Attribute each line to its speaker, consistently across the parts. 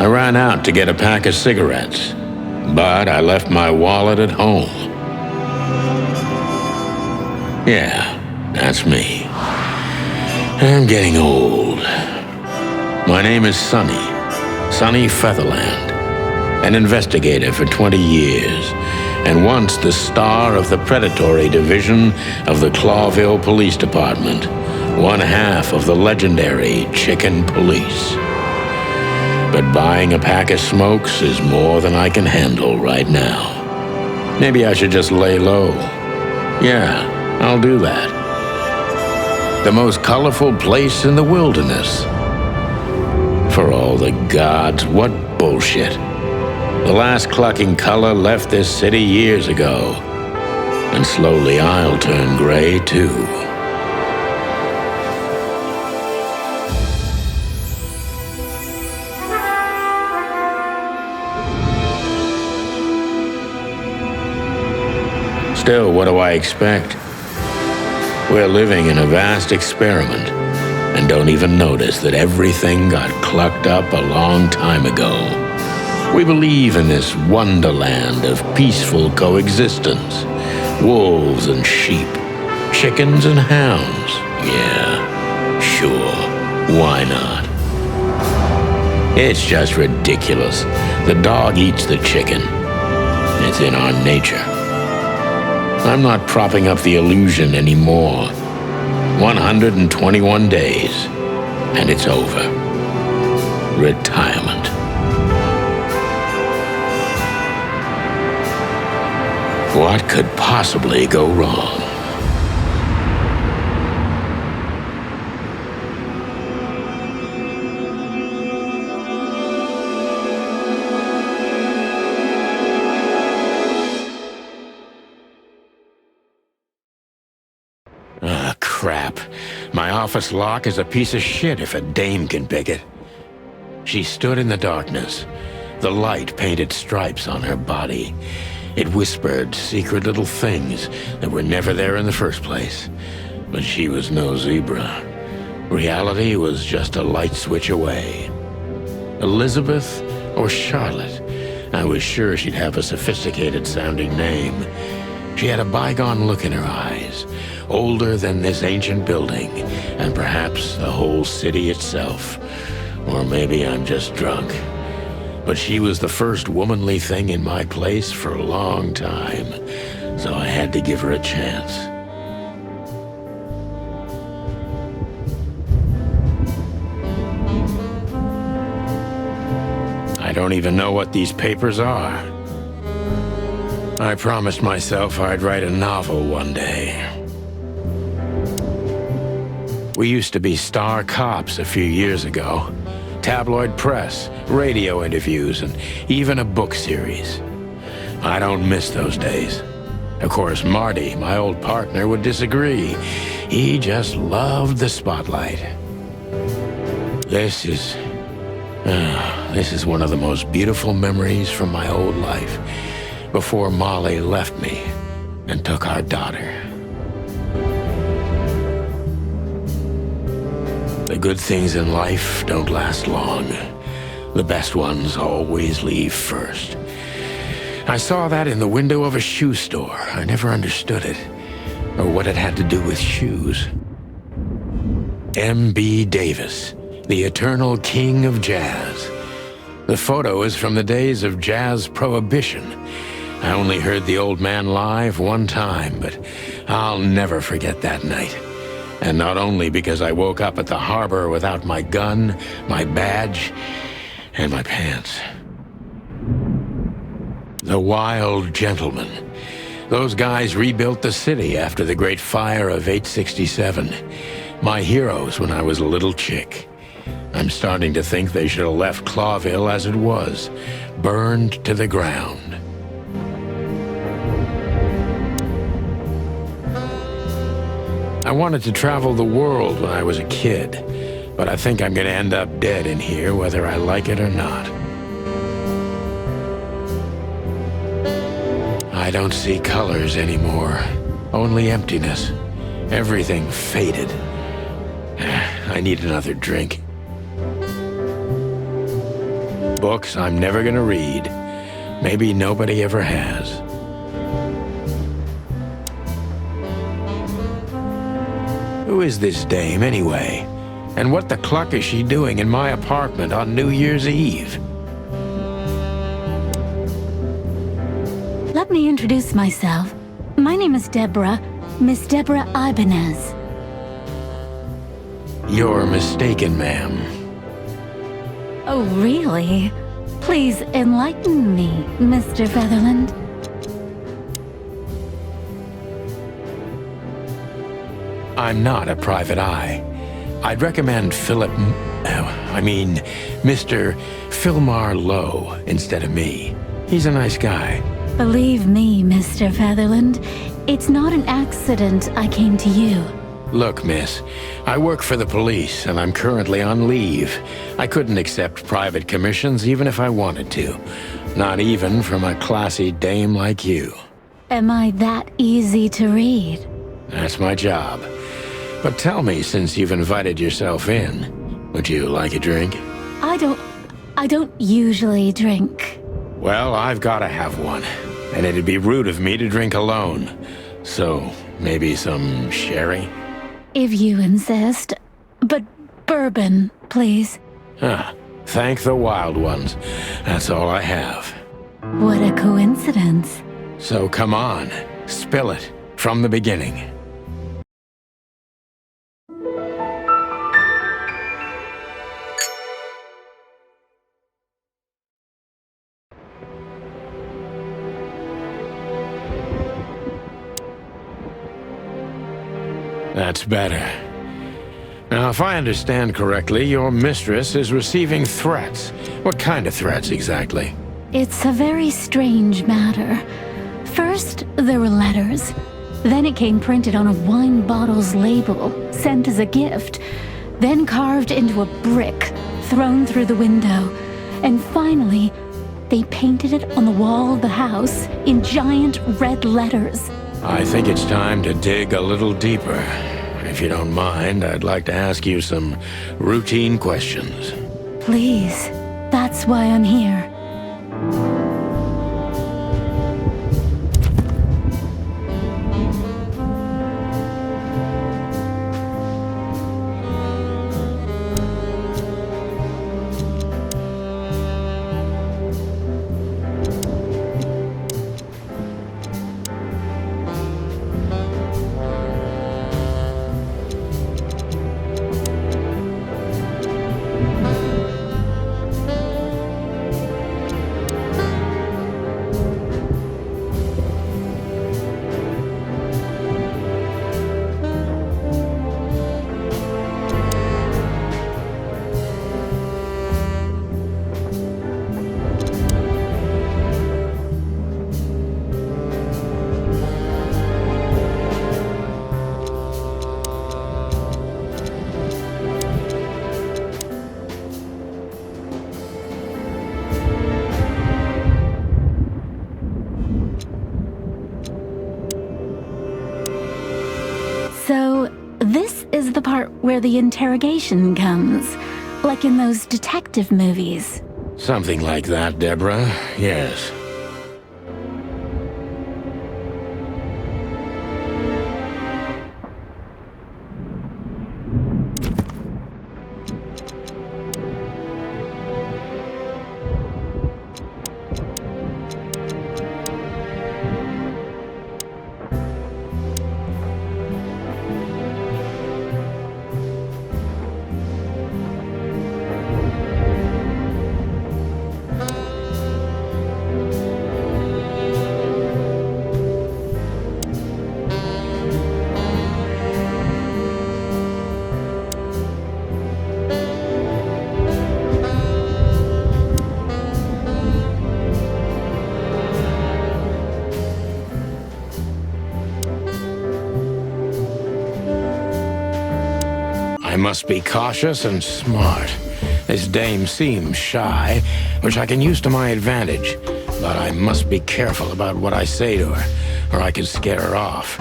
Speaker 1: I ran out to get a pack of cigarettes, but I left my wallet at home. Yeah, that's me. I'm getting old. My name is Sonny Featherland, an investigator for 20 years, and once the star of the predatory division of the Clawville Police Department, one half of the legendary Chicken Police. But buying a pack of smokes is more than I can handle right now. Maybe I should just lay low. Yeah, I'll do that. The most colorful place in the wilderness. For all the gods, what bullshit. The last clucking color left this city years ago. And slowly I'll turn gray too. Still, what do I expect? We're living in a vast experiment, and don't even notice that everything got clucked up a long time ago. We believe in this wonderland of peaceful coexistence. Wolves and sheep, chickens and hounds. Yeah, sure, why not? It's just ridiculous. The dog eats the chicken. It's in our nature. I'm not propping up the illusion anymore. 121 days, and it's over. Retirement. What could possibly go wrong? Crap. My office lock is a piece of shit if a dame can pick it. She stood in the darkness. The light painted stripes on her body. It whispered secret little things that were never there in the first place. But she was no zebra. Reality was just a light switch away. Elizabeth or Charlotte? I was sure she'd have a sophisticated-sounding name. She had a bygone look in her eyes, older than this ancient building, and perhaps the whole city itself. Or maybe I'm just drunk. But she was the first womanly thing in my place for a long time, so I had to give her a chance. I don't even know what these papers are. I promised myself I'd write a novel one day. We used to be star cops a few years ago. Tabloid press, radio interviews, and even a book series. I don't miss those days. Of course, Marty, my old partner, would disagree. He just loved the spotlight. This is one of the most beautiful memories from my old life, before Molly left me and took our daughter. The good things in life don't last long. The best ones always leave first. I saw that in the window of a shoe store. I never understood it, or what it had to do with shoes. M.B. Davis, the eternal king of jazz. The photo is from the days of jazz prohibition. I only heard the old man live one time, but I'll never forget that night. And not only because I woke up at the harbor without my gun, my badge, and my pants. The Wild Gentlemen. Those guys rebuilt the city after the Great Fire of 867. My heroes when I was a little chick. I'm starting to think they should have left Clawville as it was, burned to the ground. I wanted to travel the world when I was a kid, but I think I'm gonna end up dead in here whether I like it or not. I don't see colors anymore, only emptiness. Everything faded. I need another drink. books I'm never gonna read. Maybe nobody ever has. Who is this dame, anyway? And what the cluck is she doing in my apartment on New Year's Eve?
Speaker 2: Let me introduce myself. My name is Deborah, Miss Deborah Ibanez.
Speaker 1: You're mistaken, ma'am.
Speaker 2: Oh, really? Please enlighten me, Mr. Featherland.
Speaker 1: I'm not a private eye. I'd recommend Mr. Philmar Lowe instead of me. He's a nice guy.
Speaker 2: Believe me, Mr. Featherland, it's not an accident I came to you.
Speaker 1: Look, miss, I work for the police, and I'm currently on leave. I couldn't accept private commissions even if I wanted to. Not even from a classy dame like you.
Speaker 2: Am I that easy to read?
Speaker 1: That's my job. But tell me, since you've invited yourself in, would you like a drink?
Speaker 2: I don't usually drink.
Speaker 1: Well, I've gotta have one, and it'd be rude of me to drink alone. So, maybe some sherry?
Speaker 2: If you insist. But bourbon, please.
Speaker 1: Thank the wild ones. That's all I have.
Speaker 2: What a coincidence.
Speaker 1: So come on, spill it from the beginning. That's better. Now, if I understand correctly, your mistress is receiving threats. What kind of threats, exactly?
Speaker 2: It's a very strange matter. First, there were letters. Then it came printed on a wine bottle's label, sent as a gift. Then carved into a brick, thrown through the window. And finally, they painted it on the wall of the house in giant red letters.
Speaker 1: I think it's time to dig a little deeper. If you don't mind, I'd like to ask you some routine questions.
Speaker 2: Please, that's why I'm here. So, this is the part where the interrogation comes, like in those detective movies.
Speaker 1: Something like that, Deborah. Yes. I must be cautious and smart. This dame seems shy, which I can use to my advantage. But I must be careful about what I say to her, or I could scare her off.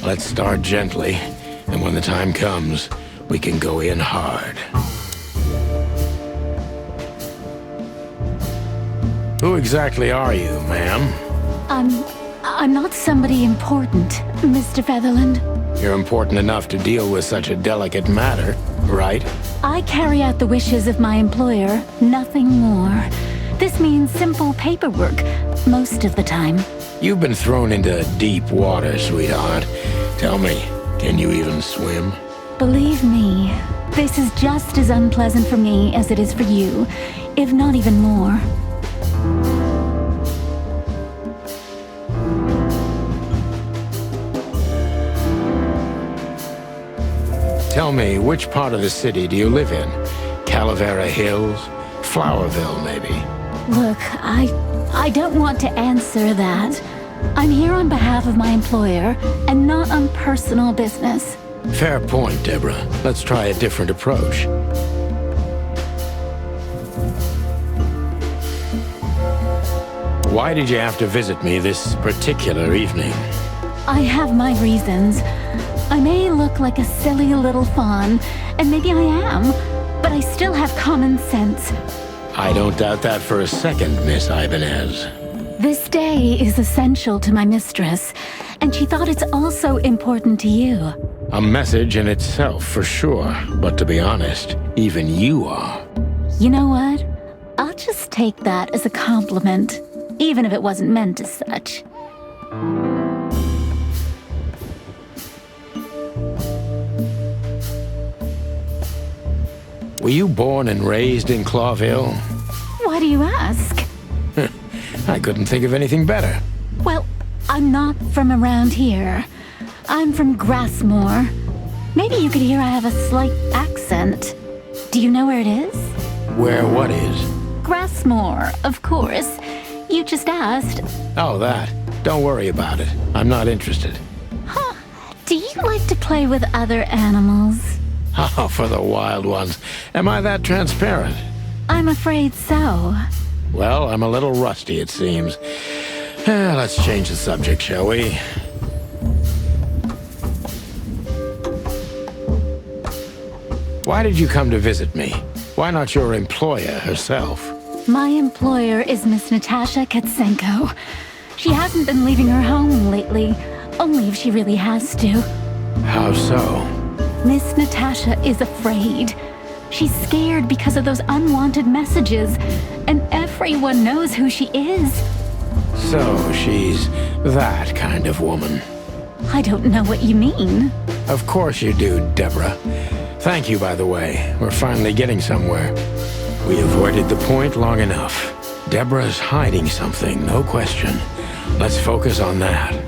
Speaker 1: Let's start gently, and when the time comes, we can go in hard. Who exactly are you, ma'am?
Speaker 2: I'm not somebody important, Mr. Featherland.
Speaker 1: You're important enough to deal with such a delicate matter, right?
Speaker 2: I carry out the wishes of my employer, nothing more. This means simple paperwork, most of the time.
Speaker 1: You've been thrown into deep water, sweetheart. Tell me, can you even swim?
Speaker 2: Believe me, this is just as unpleasant for me as it is for you, if not even more.
Speaker 1: Tell me, which part of the city do you live in? Calavera Hills? Flowerville, maybe?
Speaker 2: Look, I don't want to answer that. I'm here on behalf of my employer, and not on personal business.
Speaker 1: Fair point, Deborah. Let's try a different approach. Why did you have to visit me this particular evening?
Speaker 2: I have my reasons. I may look like a silly little fawn, and maybe I am, but I still have common sense.
Speaker 1: I don't doubt that for a second, Miss Ibanez.
Speaker 2: This day is essential to my mistress, and she thought it's also important to you.
Speaker 1: A message in itself, for sure. But to be honest, even you are.
Speaker 2: You know what? I'll just take that as a compliment, even if it wasn't meant as such.
Speaker 1: Were you born and raised in Clawville?
Speaker 2: Why do you ask?
Speaker 1: I couldn't think of anything better.
Speaker 2: Well, I'm not from around here. I'm from Grassmore. Maybe you could hear I have a slight accent. Do you know where it is?
Speaker 1: Where what is?
Speaker 2: Grassmore, of course. You just asked.
Speaker 1: Oh, that. Don't worry about it. I'm not interested.
Speaker 2: Huh. Do you like to play with other animals?
Speaker 1: Oh, for the wild ones. Am I that transparent?
Speaker 2: I'm afraid so.
Speaker 1: Well, I'm a little rusty, it seems. Let's change the subject, shall we? Why did you come to visit me? Why not your employer herself?
Speaker 2: My employer is Miss Natasha Katsenko. She hasn't been leaving her home lately, only if she really has to.
Speaker 1: How so?
Speaker 2: Miss Natasha is afraid. She's scared because of those unwanted messages, and everyone knows who she is.
Speaker 1: So she's that kind of woman.
Speaker 2: I don't know what you mean.
Speaker 1: Of course you do, Deborah. Thank you, by the way. We're finally getting somewhere. We avoided the point long enough. Deborah's hiding something, no question. Let's focus on that.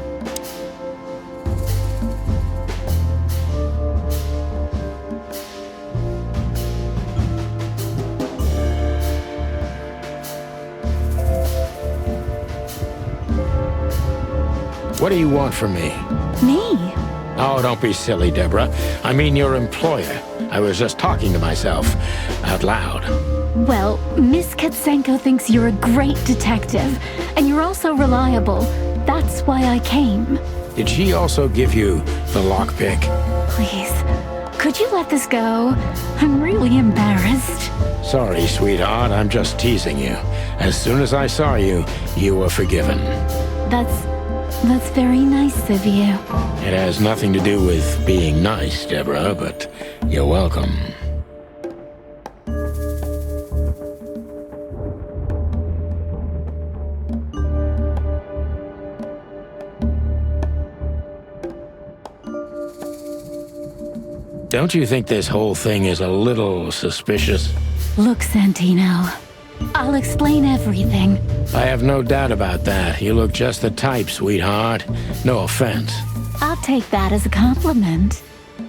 Speaker 1: What do you want from me?
Speaker 2: Me?
Speaker 1: Oh, don't be silly, Deborah. I mean your employer. I was just talking to myself, out loud.
Speaker 2: Well, Miss Katsenko thinks you're a great detective, and you're also reliable. That's why I came.
Speaker 1: Did she also give you the lockpick?
Speaker 2: Please, could you let this go? I'm really embarrassed.
Speaker 1: Sorry, sweetheart, I'm just teasing you. As soon as I saw you, you were forgiven.
Speaker 2: That's very nice of you.
Speaker 1: It has nothing to do with being nice, Deborah, but you're welcome. Don't you think this whole thing is a little suspicious?
Speaker 2: Look, Santino, I'll explain everything.
Speaker 1: I have no doubt about that. You look just the type, sweetheart. No offense.
Speaker 2: I'll take that as a compliment.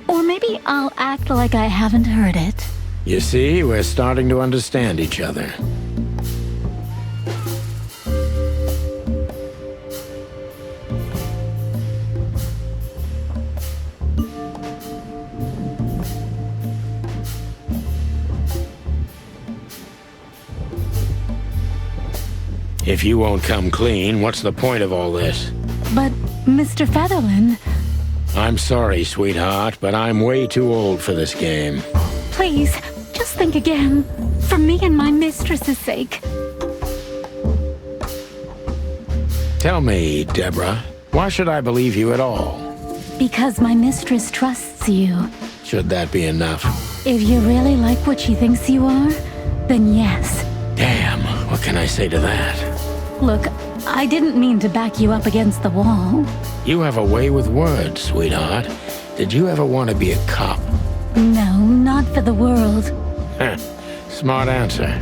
Speaker 2: Or maybe I'll act like I haven't heard it.
Speaker 1: You see, we're starting to understand each other. If you won't come clean, what's the point of all this?
Speaker 2: But, Mr. Featherland...
Speaker 1: I'm sorry, sweetheart, but I'm way too old for this game.
Speaker 2: Please, just think again. For me and my mistress's sake.
Speaker 1: Tell me, Deborah, why should I believe you at all?
Speaker 2: Because my mistress trusts you.
Speaker 1: Should that be enough?
Speaker 2: If you really like what she thinks you are, then yes.
Speaker 1: Damn, what can I say to that?
Speaker 2: Look, I didn't mean to back you up against the wall.
Speaker 1: You have a way with words, sweetheart. Did you ever want to be a cop?
Speaker 2: No, not for the world.
Speaker 1: Heh, smart answer.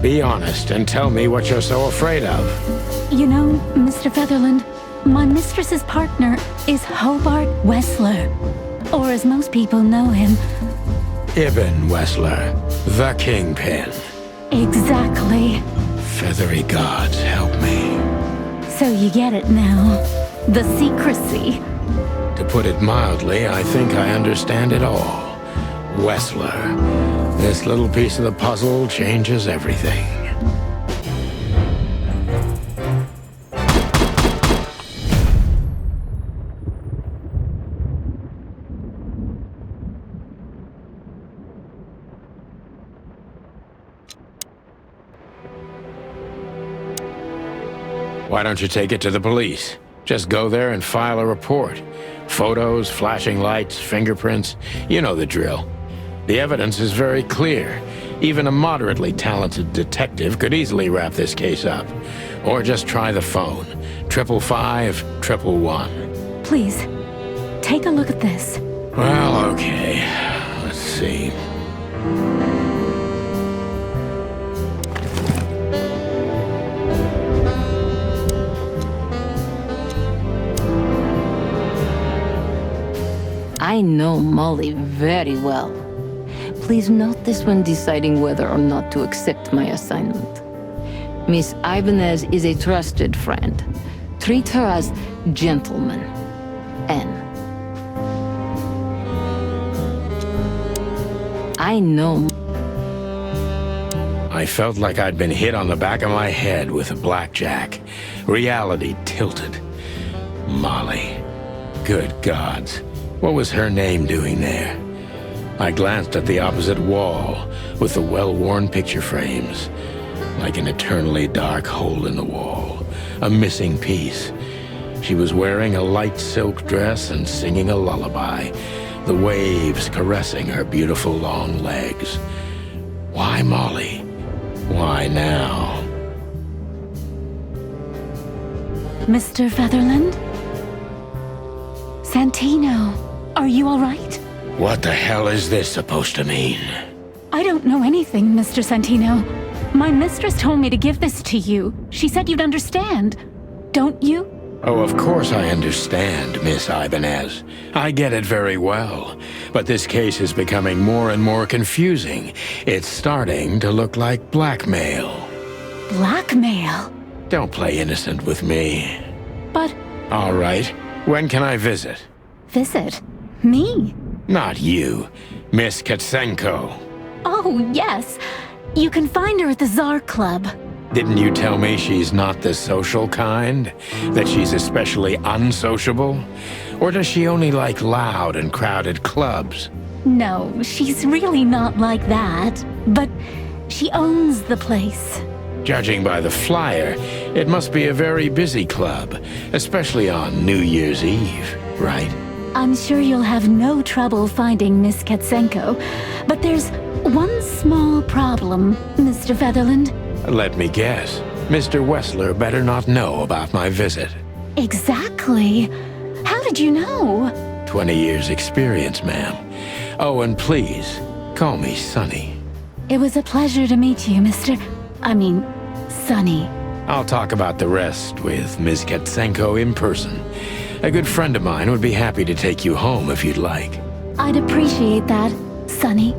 Speaker 1: Be honest and tell me what you're so afraid of.
Speaker 2: You know, Mr. Featherland, my mistress's partner is Hobart Wessler. Or as most people know him...
Speaker 1: Ibn Wessler, the Kingpin.
Speaker 2: Exactly.
Speaker 1: Feathery gods help me.
Speaker 2: So you get it now. The secrecy.
Speaker 1: To put it mildly, I think I understand it all. Wessler. This little piece of the puzzle changes everything. Why don't you take it to the police? Just go there and file a report. Photos, flashing lights, fingerprints, you know the drill. The evidence is very clear. Even a moderately talented detective could easily wrap this case up. Or just try the phone. 555-111.
Speaker 2: Please, take a look at this.
Speaker 1: Well, okay. Let's see.
Speaker 3: I know Molly very well. Please note this when deciding whether or not to accept my assignment. Miss Ibanez is a trusted friend. Treat her as gentleman. N. I know...
Speaker 1: I felt like I'd been hit on the back of my head with a blackjack. Reality tilted. Molly. Good gods. What was her name doing there? I glanced at the opposite wall with the well-worn picture frames. Like an eternally dark hole in the wall. A missing piece. She was wearing a light silk dress and singing a lullaby. The waves caressing her beautiful long legs. Why Molly? Why now?
Speaker 2: Mr. Featherland? Santino, are you all right?
Speaker 1: What the hell is this supposed to mean?
Speaker 2: I don't know anything, Mr. Santino. My mistress told me to give this to you. She said you'd understand. Don't you?
Speaker 1: Oh, of course I understand, Miss Ibanez. I get it very well. But this case is becoming more and more confusing. It's starting to look like blackmail.
Speaker 2: Blackmail?
Speaker 1: Don't play innocent with me.
Speaker 2: But...
Speaker 1: All right. When can I visit?
Speaker 2: Visit? Me?
Speaker 1: Not you. Miss Katsenko.
Speaker 2: Oh, yes. You can find her at the Tsar Club.
Speaker 1: Didn't you tell me she's not the social kind? That she's especially unsociable? Or does she only like loud and crowded clubs?
Speaker 2: No, she's really not like that. But she owns the place.
Speaker 1: Judging by the flyer, it must be a very busy club, especially on New Year's Eve, right?
Speaker 2: I'm sure you'll have no trouble finding Miss Katsenko, but there's one small problem, Mr. Featherland.
Speaker 1: Let me guess. Mr. Wessler better not know about my visit.
Speaker 2: Exactly. How did you know?
Speaker 1: 20 years experience, ma'am. Oh, and please, call me Sonny.
Speaker 2: It was a pleasure to meet you, Sonny.
Speaker 1: I'll talk about the rest with Ms. Katsenko in person. A good friend of mine would be happy to take you home if you'd like.
Speaker 2: I'd appreciate that, Sonny.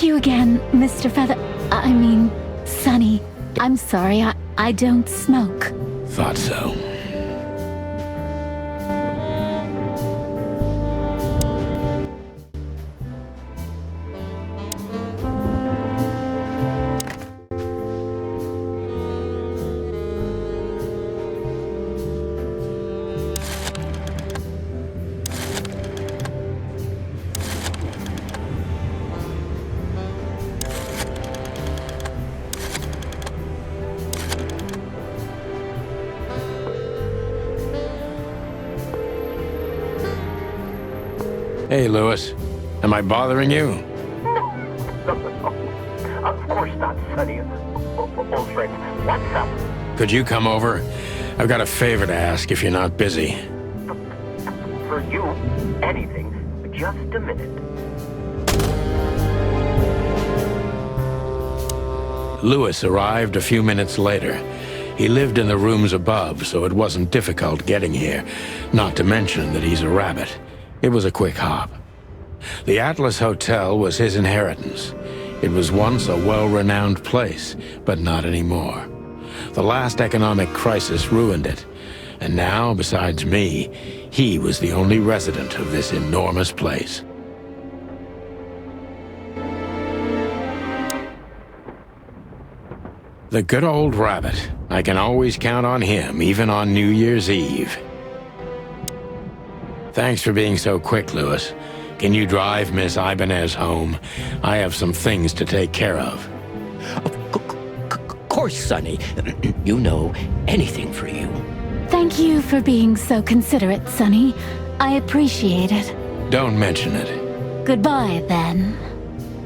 Speaker 2: you again, Mr. Sonny. I'm sorry, I don't smoke.
Speaker 1: Thought so. Hey, Lewis. Am I bothering you?
Speaker 4: No. Of course not, Sonny. Old friend, what's up?
Speaker 1: Could you come over? I've got a favor to ask if you're not busy.
Speaker 4: For you, anything. Just a minute.
Speaker 1: Lewis arrived a few minutes later. He lived in the rooms above, so it wasn't difficult getting here, not to mention that he's a rabbit. It was a quick hop. The Atlas Hotel was his inheritance. It was once a well-renowned place, but not anymore. The last economic crisis ruined it, and now, besides me, he was the only resident of this enormous place. The good old rabbit. I can always count on him, even on New Year's Eve. Thanks for being so quick, Lewis. Can you drive Miss Ibanez home? I have some things to take care of.
Speaker 5: Of course, Sonny. You know, anything for you.
Speaker 2: Thank you for being so considerate, Sonny. I appreciate it.
Speaker 1: Don't mention it.
Speaker 2: Goodbye, then.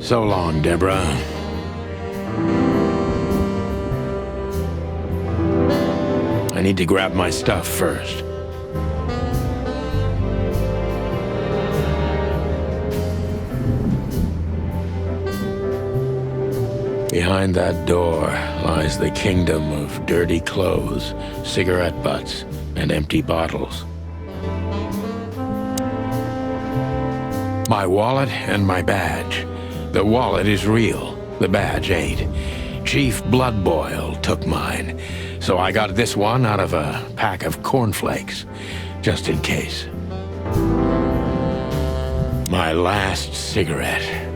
Speaker 1: So long, Deborah. I need to grab my stuff first. Behind that door lies the kingdom of dirty clothes, cigarette butts, and empty bottles. My wallet and my badge. The wallet is real, the badge ain't. Chief Bloodboil took mine, so I got this one out of a pack of cornflakes, just in case. My last cigarette.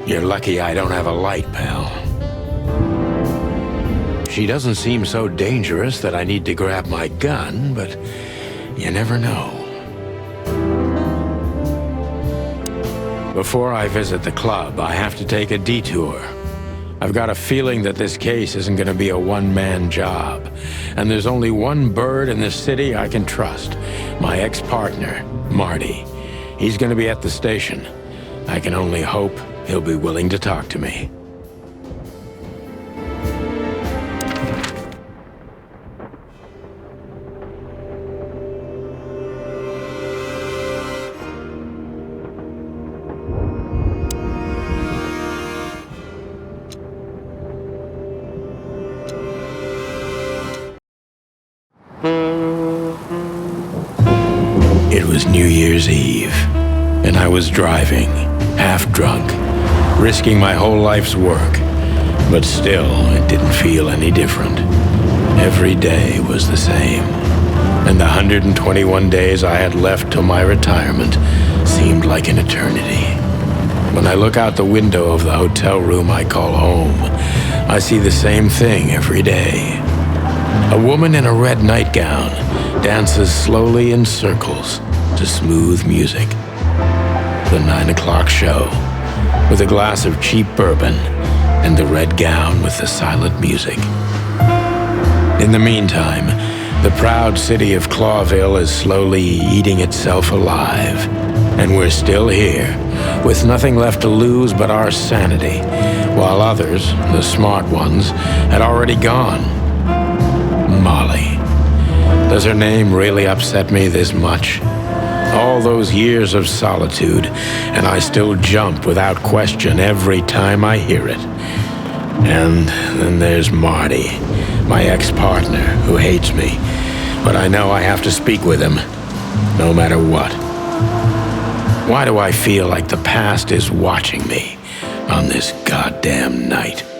Speaker 1: You're lucky I don't have a light, pal. She doesn't seem so dangerous that I need to grab my gun, but you never know. Before I visit the club, I have to take a detour. I've got a feeling that this case isn't going to be a one-man job, and there's only one bird in this city I can trust, my ex-partner, Marty. He's going to be at the station. I can only hope he'll be willing to talk to me. It was New Year's Eve, and I was driving, half drunk, risking my whole life's work, but still, it didn't feel any different. Every day was the same, and the 121 days I had left till my retirement seemed like an eternity. When I look out the window of the hotel room I call home, I see the same thing every day. A woman in a red nightgown dances slowly in circles to smooth music. The 9 o'clock show, with a glass of cheap bourbon and the red gown with the silent music. In the meantime, the proud city of Clawville is slowly eating itself alive, and we're still here, with nothing left to lose but our sanity, while others, the smart ones, had already gone. Molly. Does her name really upset me this much? All those years of solitude, and I still jump without question every time I hear it. And then there's Marty, my ex-partner, who hates me, but I know I have to speak with him, no matter what. Why do I feel like the past is watching me, on this goddamn night.